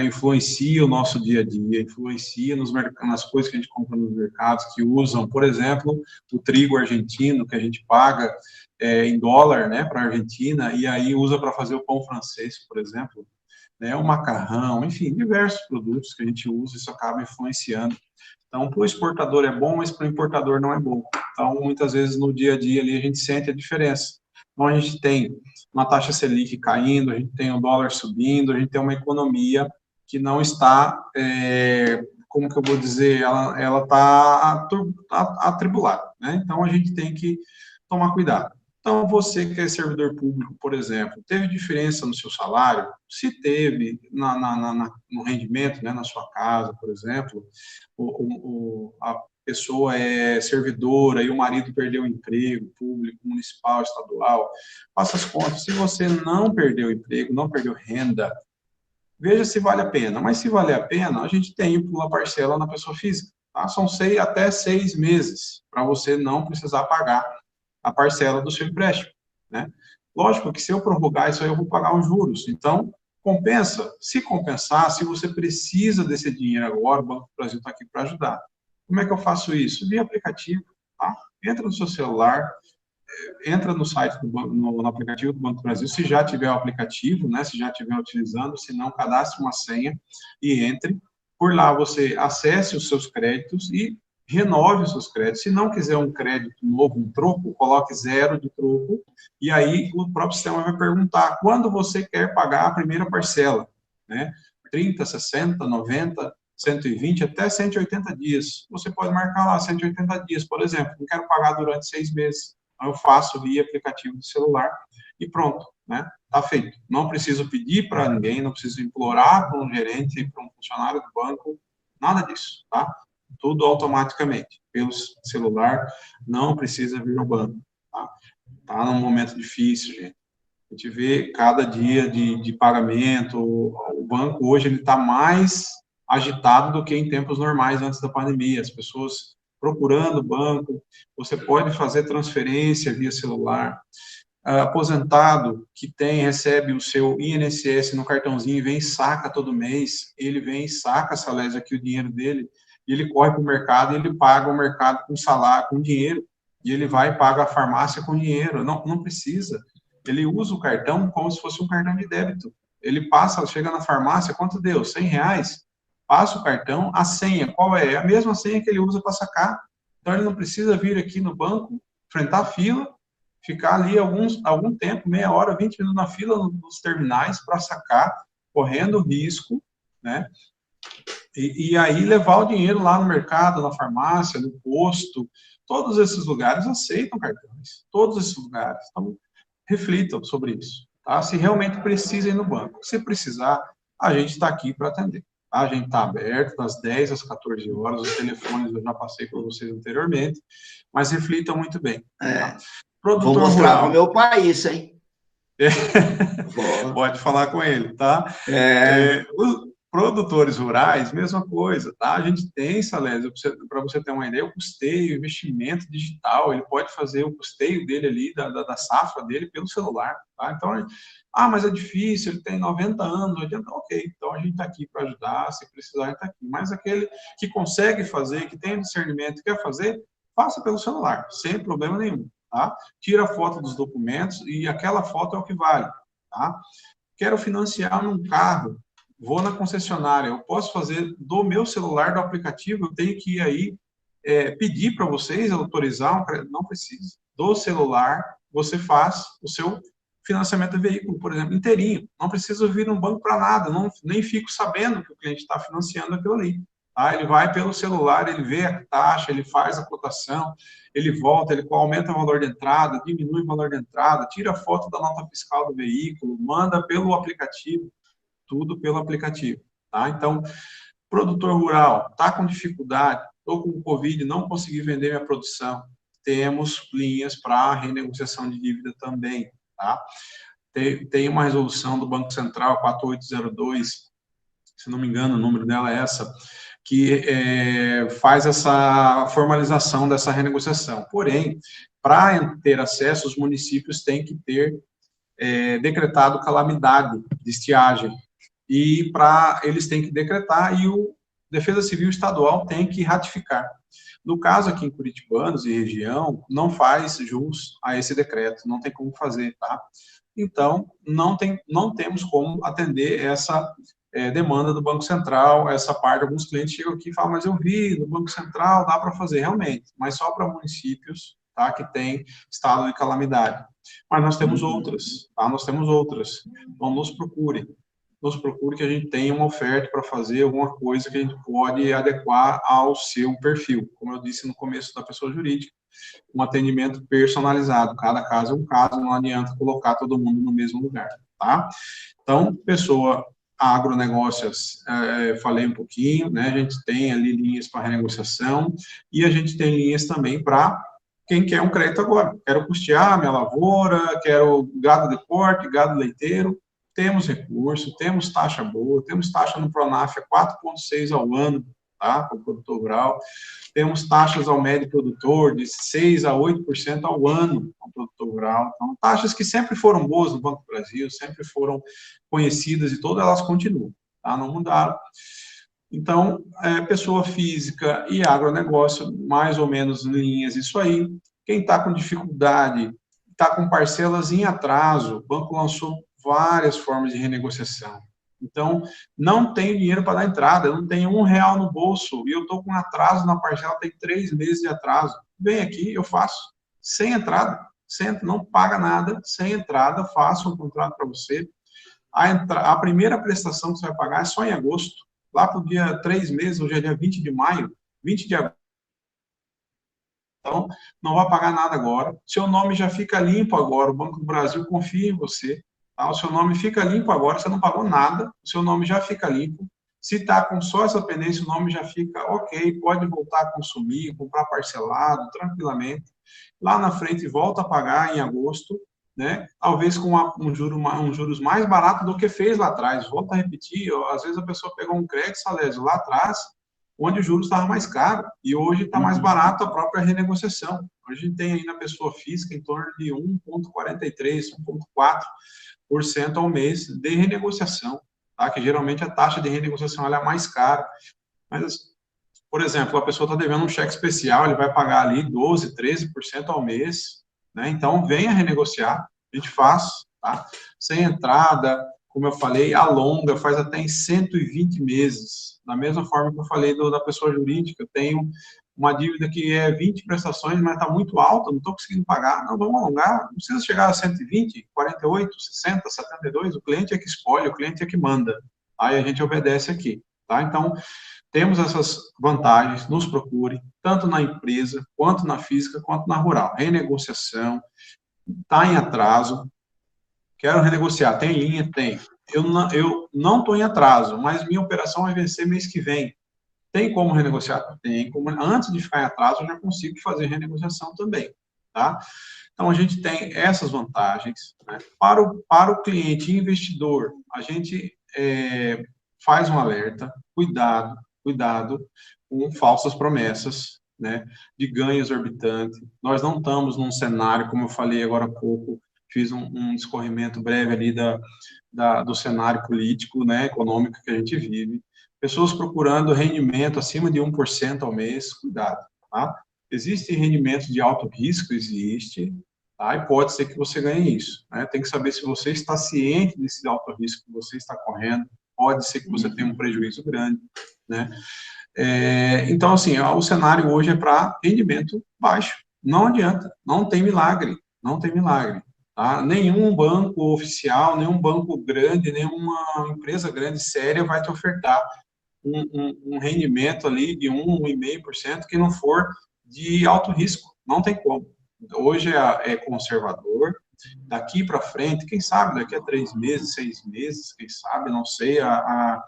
influencia o nosso dia a dia, influencia nas coisas que a gente compra nos mercados, que usam, por exemplo, o trigo argentino, que a gente paga em dólar, né, para a Argentina, e aí usa para fazer o pão francês, por exemplo, né, o macarrão, enfim, diversos produtos que a gente usa, isso acaba influenciando. Então, para o exportador é bom, mas para o importador não é bom. Então, muitas vezes, no dia a dia ali, a gente sente a diferença. Então, a gente tem uma taxa Selic caindo, a gente tem o dólar subindo, a gente tem uma economia que não está, como que eu vou dizer, ela está atribulada, né? Então, a gente tem que tomar cuidado. Então, você que é servidor público, por exemplo, teve diferença no seu salário? Se teve no rendimento, né, na sua casa, por exemplo, a pessoa é servidora e o marido perdeu o emprego, público, municipal, estadual, faça as contas. Se você não perdeu o emprego, não perdeu renda, veja se vale a pena. Mas se vale a pena, a gente tem uma parcela na pessoa física. Tá? São até 6 meses para você não precisar pagar a parcela do seu empréstimo, né? Lógico que se eu prorrogar isso aí, eu vou pagar os juros. Então, compensa. Se compensar, se você precisa desse dinheiro agora, o Banco do Brasil está aqui para ajudar. Como é que eu faço isso? Via aplicativo, tá? Entra no seu celular, entra no site no aplicativo do Banco do Brasil, se já tiver o aplicativo, né? Se já estiver utilizando, se não, cadastre uma senha e entre. Por lá você acesse os seus créditos e renove os seus créditos. Se não quiser um crédito novo, um troco, coloque 0 de troco, e aí o próprio sistema vai perguntar quando você quer pagar a primeira parcela, né? 30, 60, 90, 120, até 180 dias. Você pode marcar lá 180 dias, por exemplo. Não quero pagar durante 6 meses. Então, eu faço via aplicativo do celular e pronto, né? Tá feito. Não preciso pedir para ninguém, não preciso implorar para um gerente, para um funcionário do banco, nada disso, tá? Tudo automaticamente, pelo celular, não precisa vir ao banco, tá? Tá num momento difícil, gente. A gente vê cada dia de pagamento, o banco hoje ele está mais agitado do que em tempos normais antes da pandemia. As pessoas procurando o banco, você pode fazer transferência via celular. Aposentado que recebe o seu INSS no cartãozinho e vem e saca todo mês, ele vem e saca, Salésio, aqui o dinheiro dele, e ele corre para o mercado e ele paga o mercado com salário, com dinheiro, e ele vai e paga a farmácia com dinheiro. Não precisa. Ele usa o cartão como se fosse um cartão de débito. Ele passa, chega na farmácia, quanto deu? R$100? Passa o cartão, a senha, qual é? É a mesma senha que ele usa para sacar. Então, ele não precisa vir aqui no banco, enfrentar a fila, ficar ali algum tempo, meia hora, 20 minutos na fila nos terminais para sacar, correndo risco, né? E aí levar o dinheiro lá no mercado, na farmácia, no posto, todos esses lugares aceitam cartões, todos esses lugares. Então, reflitam sobre isso, tá? Se realmente precisa ir no banco. Se precisar, a gente está aqui para atender. Tá? A gente está aberto das 10 às 14 horas, os telefones eu já passei por vocês anteriormente, mas reflitam muito bem. Tá? Vou mostrar para o meu pai isso, hein? Pode falar com ele, tá? Os produtores rurais, mesma coisa, tá? A gente tem, Salésio, para você ter uma ideia, o custeio, o investimento digital, ele pode fazer o custeio dele ali, da safra dele, pelo celular, tá? Então, mas é difícil, ele tem 90 anos, 80, ok, então a gente está aqui para ajudar, se precisar, a gente está aqui. Mas aquele que consegue fazer, que tem discernimento, quer fazer, faça pelo celular, sem problema nenhum. Tá? Tira a foto dos documentos e aquela foto é o que vale. Tá? Quero financiar num carro, vou na concessionária, eu posso fazer do meu celular, do aplicativo, eu tenho que ir aí pedir para vocês autorizar um crédito, não precisa. Do celular, você faz o seu financiamento de veículo, por exemplo, inteirinho. Não precisa vir no banco para nada, nem fico sabendo que o cliente está financiando aquilo ali. Tá? Ele vai pelo celular, ele vê a taxa, ele faz a cotação, ele volta, ele aumenta o valor de entrada, diminui o valor de entrada, tira a foto da nota fiscal do veículo, manda pelo aplicativo, tudo pelo aplicativo. Tá? Então, produtor rural, está com dificuldade, estou com Covid, não consegui vender minha produção, temos linhas para renegociação de dívida também. Tá? Tem uma resolução do Banco Central 4802, se não me engano, o número dela é essa, que faz essa formalização dessa renegociação. Porém, para ter acesso, os municípios têm que ter decretado calamidade de estiagem. E eles têm que decretar e o Defesa Civil Estadual tem que ratificar. No caso aqui em Curitibanos e região, não faz jus a esse decreto, não tem como fazer, tá? Então, não temos como atender essa demanda do Banco Central, essa parte. Alguns clientes chegam aqui e falam, mas eu vi no Banco Central, dá para fazer realmente, mas só para municípios, tá, que tem estado de calamidade. Mas nós temos outras, tá? Nós temos outras. Então, nos procure que a gente tenha uma oferta para fazer alguma coisa que a gente pode adequar ao seu perfil. Como eu disse no começo da pessoa jurídica, um atendimento personalizado. Cada caso é um caso, não adianta colocar todo mundo no mesmo lugar, tá? Então, pessoa agronegócios, falei um pouquinho, né? A gente tem ali linhas para renegociação e a gente tem linhas também para quem quer um crédito agora. Quero custear minha lavoura, quero gado de corte, gado leiteiro. Temos recurso, temos taxa boa, temos taxa no Pronaf a 4,6 ao ano, tá? Para o produtor rural. Temos taxas ao médio produtor de 6% a 8% ao ano ao produtor rural. Então, taxas que sempre foram boas no Banco do Brasil, sempre foram conhecidas e todas elas continuam, tá? Não mudaram. Então, pessoa física e agronegócio, mais ou menos linhas, isso aí. Quem está com dificuldade, está com parcelas em atraso, o banco lançou várias formas de renegociação. Então, não tenho dinheiro para dar entrada, eu não tenho R$ 1 no bolso, e eu estou com atraso na parcela, tem 3 meses de atraso. Vem aqui, eu faço, sem entrada, não paga nada, sem entrada, faço um contrato para você. A primeira prestação que você vai pagar é só em agosto, lá para o dia 3 meses, hoje é dia 20 de maio, 20 de agosto. Então, não vai pagar nada agora. Seu nome já fica limpo agora. O Banco do Brasil confia em você. Tá? O seu nome fica limpo agora. Você não pagou nada. O seu nome já fica limpo. Se está com só essa pendência, o nome já fica ok. Pode voltar a consumir, comprar parcelado, tranquilamente. Lá na frente, volta a pagar em agosto, né? Talvez com um juros mais barato do que fez lá atrás. Volta a repetir. Às vezes a pessoa pegou um crédito, Salésio, lá atrás, onde o juros estava mais caro, e hoje está mais barato a própria renegociação. Hoje a gente tem aí na pessoa física em torno de 1,43%, 1,4% ao mês de renegociação, tá? Que geralmente a taxa de renegociação ela é mais cara. Mas, por exemplo, a pessoa está devendo um cheque especial, ele vai pagar ali 12%, 13% ao mês, né? Então, venha renegociar, a gente faz, tá? Sem entrada, como eu falei, alonga, faz até em 120 meses. Da mesma forma que eu falei da pessoa jurídica, eu tenho uma dívida que é 20 prestações, mas está muito alta, não estou conseguindo pagar. Não, vamos alongar, não precisa chegar a 120, 48, 60, 72, o cliente é que escolhe, o cliente é que manda. Aí a gente obedece aqui, tá? Então, temos essas vantagens, nos procure, tanto na empresa, quanto na física, quanto na rural. Renegociação, está em atraso, quero renegociar, tem linha? Tem. Eu não estou em atraso, mas minha operação vai vencer mês que vem. Tem como renegociar? Tem como. Antes de ficar em atraso, eu já consigo fazer renegociação também, tá? Então, a gente tem essas vantagens, né? Para o cliente investidor, a gente faz um alerta, cuidado com falsas promessas, né, de ganho exorbitante. Nós não estamos num cenário, como eu falei agora há pouco, fiz um discorrimento breve ali do cenário político, né, econômico que a gente vive. Pessoas procurando rendimento acima de 1% ao mês, cuidado, tá? Existem rendimentos de alto risco, existe, tá? E pode ser que você ganhe isso, né? Tem que saber se você está ciente desse alto risco que você está correndo, pode ser que você tenha um prejuízo grande, né? Então, assim, o cenário hoje é para rendimento baixo. Não adianta, não tem milagre, não tem milagre. Tá? Nenhum banco oficial, nenhum banco grande, nenhuma empresa grande, séria, vai te ofertar um rendimento ali de 1,5% que não for de alto risco. Não tem como. Hoje é conservador. Daqui para frente, quem sabe, daqui a 3 meses, 6 meses, quem sabe, não sei, a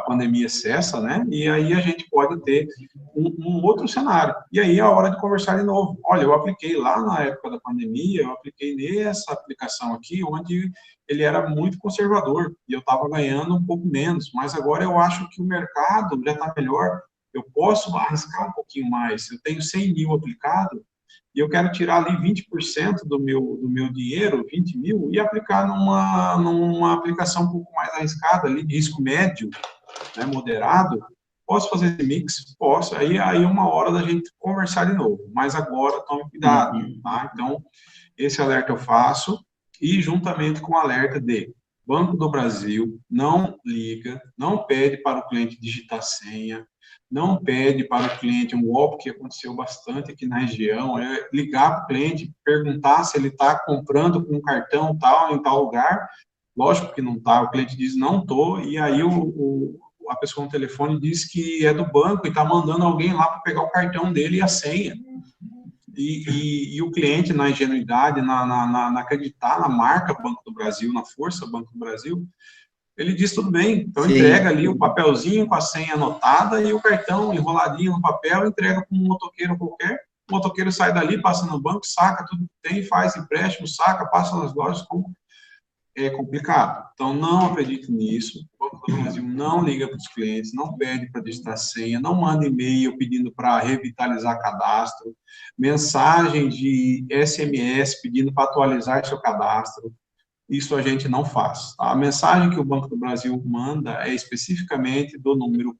pandemia cessa, né? E aí a gente pode ter um outro cenário. E aí é a hora de conversar de novo. Olha, eu apliquei lá na época da pandemia, eu apliquei nessa aplicação aqui, onde ele era muito conservador, e eu estava ganhando um pouco menos, mas agora eu acho que o mercado já está melhor, eu posso arriscar um pouquinho mais. Eu tenho 100 mil aplicado, e eu quero tirar ali 20% do meu dinheiro, 20 mil, e aplicar numa aplicação um pouco mais arriscada, ali, de risco médio, né, moderado. Posso fazer esse mix? Posso. Aí uma hora da gente conversar de novo. Mas agora, tome cuidado, tá? Então, esse alerta eu faço, e juntamente com o alerta de Banco do Brasil, não liga, não pede para o cliente digitar senha, não pede para o cliente, um golpe que aconteceu bastante aqui na região, é ligar para o cliente, perguntar se ele está comprando com um cartão tal, em tal lugar. Lógico que não está, o cliente diz não estou, e aí a pessoa no telefone diz que é do banco e está mandando alguém lá para pegar o cartão dele e a senha. E o cliente, na ingenuidade, na acreditar na marca Banco do Brasil, na força Banco do Brasil, ele diz tudo bem. Então, sim, entrega ali o papelzinho com a senha anotada e o cartão enroladinho no papel, entrega para um motoqueiro qualquer. O motoqueiro sai dali, passa no banco, saca tudo que tem, faz empréstimo, saca, passa nas lojas, é complicado. Então, não acredite nisso. O Banco do Brasil não liga para os clientes, não pede para digitar senha, não manda e-mail pedindo para revitalizar cadastro, mensagem de SMS pedindo para atualizar seu cadastro. Isso a gente não faz. Tá? A mensagem que o Banco do Brasil manda é especificamente do número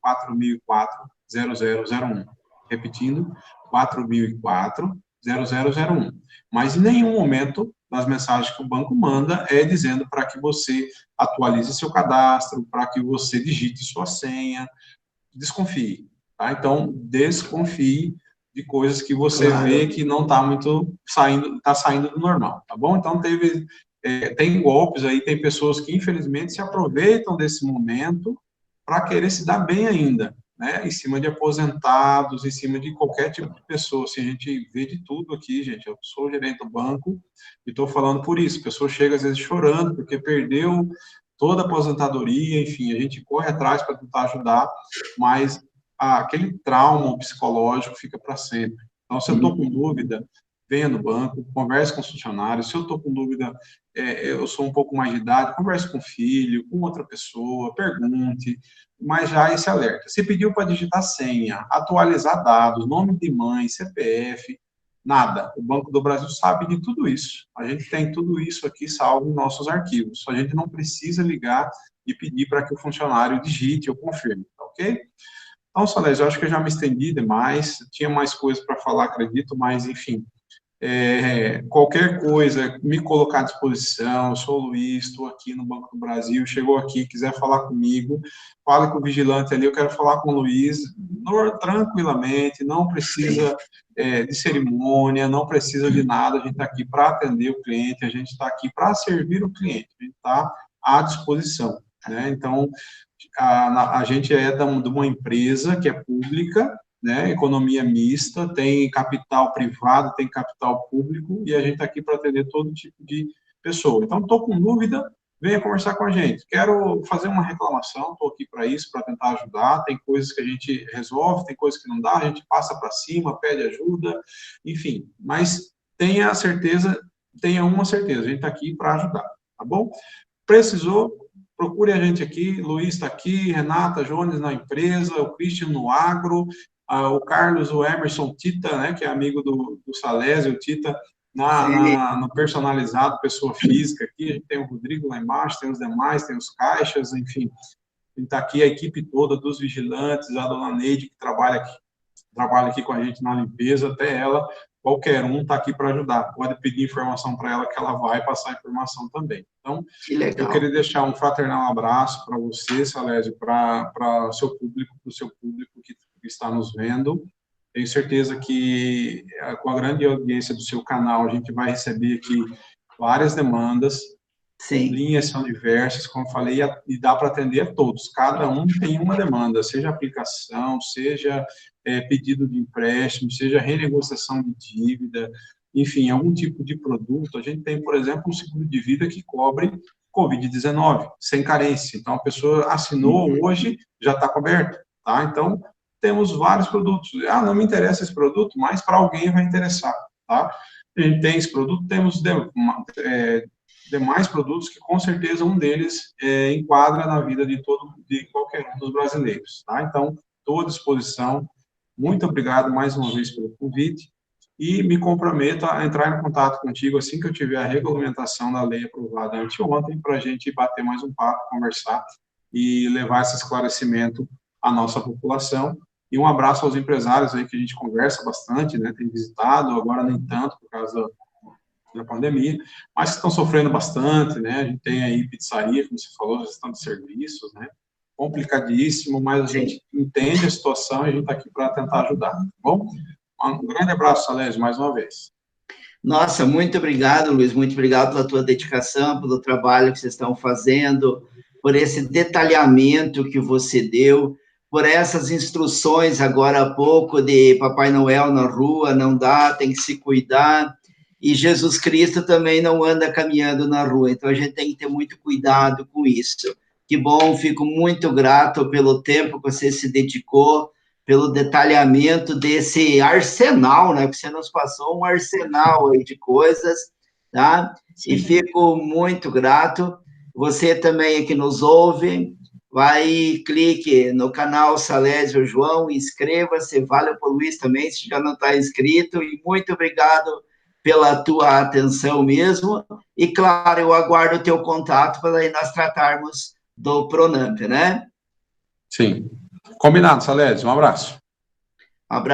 4004-0001. Repetindo, 4004-0001. Mas em nenhum momento das mensagens que o banco manda é dizendo para que você atualize seu cadastro, para que você digite sua senha. Desconfie, tá? Então, desconfie de coisas que você vê que não está muito saindo do normal, tá bom? Então, tem golpes aí, tem pessoas que, infelizmente, se aproveitam desse momento para querer se dar bem ainda, né? Em cima de aposentados, em cima de qualquer tipo de pessoa. Assim, a gente vê de tudo aqui, gente. Eu sou gerente do banco e estou falando por isso. A pessoa chega, às vezes, chorando porque perdeu toda a aposentadoria, enfim, a gente corre atrás para tentar ajudar, mas aquele trauma psicológico fica para sempre. Então, se eu estou com dúvida, venha no banco, converse com os funcionários. Se eu estou com dúvida, eu sou um pouco mais de idade, converse com o filho, com outra pessoa, pergunte, mas já esse alerta. Se pediu para digitar senha, atualizar dados, nome de mãe, CPF, nada. O Banco do Brasil sabe de tudo isso. A gente tem tudo isso aqui salvo em nossos arquivos. A gente não precisa ligar e pedir para que o funcionário digite ou confirme, tá ok? Então, Salésio, eu acho que eu já me estendi demais. Tinha mais coisas para falar, acredito, mas, enfim, qualquer coisa, me colocar à disposição. Eu sou o Luiz, estou aqui no Banco do Brasil, chegou aqui, quiser falar comigo, fale com o vigilante ali, eu quero falar com o Luiz, tranquilamente, não precisa de cerimônia, não precisa de nada, a gente está aqui para atender o cliente, a gente está aqui para servir o cliente, a gente está à disposição, né? Então, a gente é de uma empresa que é pública, né, economia mista, tem capital privado, tem capital público, e a gente está aqui para atender todo tipo de pessoa. Então, estou com dúvida, venha conversar com a gente. Quero fazer uma reclamação, estou aqui para isso, para tentar ajudar. Tem coisas que a gente resolve, tem coisas que não dá, a gente passa para cima, pede ajuda, enfim. Mas tenha uma certeza, a gente está aqui para ajudar, tá bom? Precisou, procure a gente aqui, Luiz está aqui, Renata, Jones na empresa, o Christian no agro, o Carlos, o Emerson, Tita, né, que é amigo do Salésio, o Tita, no personalizado, pessoa física aqui, a gente tem o Rodrigo lá embaixo, tem os demais, tem os caixas, enfim, está aqui a equipe toda dos vigilantes, a dona Neide, que trabalha aqui com a gente na limpeza, até ela, qualquer um está aqui para ajudar. Pode pedir informação para ela, que ela vai passar informação também. Então, eu queria deixar um fraternal abraço para você, Salésio, para o seu público que está nos vendo. Tenho certeza que, com a grande audiência do seu canal, a gente vai receber aqui várias demandas. Sim. Linhas são diversas, como eu falei, e dá para atender a todos. Cada um tem uma demanda, seja aplicação, seja pedido de empréstimo, seja renegociação de dívida, enfim, algum tipo de produto. A gente tem, por exemplo, um seguro de vida que cobre Covid-19, sem carência. Então, a pessoa assinou hoje, já está coberto, tá? Então, temos vários produtos. Não me interessa esse produto, mas para alguém vai interessar, tá? A gente tem esse produto, temos demais produtos que, com certeza, um deles enquadra na vida de qualquer um dos brasileiros, tá? Então, estou à disposição. Muito obrigado mais uma vez pelo convite e me comprometo a entrar em contato contigo assim que eu tiver a regulamentação da lei aprovada anteontem para a gente bater mais um papo, conversar e levar esse esclarecimento à nossa população. E um abraço aos empresários aí que a gente conversa bastante, né? Tem visitado, agora nem tanto por causa da pandemia, mas que estão sofrendo bastante, né? A gente tem aí pizzaria, como você falou, gestão de serviços, né? Complicadíssimo, mas a gente entende a situação e a gente está aqui para tentar ajudar, tá bom? Um grande abraço, Salésio, mais uma vez. Nossa, muito obrigado, Luiz, muito obrigado pela tua dedicação, pelo trabalho que vocês estão fazendo, por esse detalhamento que você deu, por essas instruções agora há pouco de Papai Noel na rua, não dá, tem que se cuidar, e Jesus Cristo também não anda caminhando na rua, então a gente tem que ter muito cuidado com isso. Que bom, fico muito grato pelo tempo que você se dedicou, pelo detalhamento desse arsenal, né? Que você nos passou um arsenal aí de coisas, tá? Sim. E fico muito grato. Você também que nos ouve, clique no canal Salésio João, inscreva-se, vale para o Luiz também, se já não está inscrito, e muito obrigado pela tua atenção mesmo, e claro, eu aguardo o teu contato para aí nós tratarmos do Pronamp, né? Sim. Combinado, Salésio. Um abraço. Um abraço.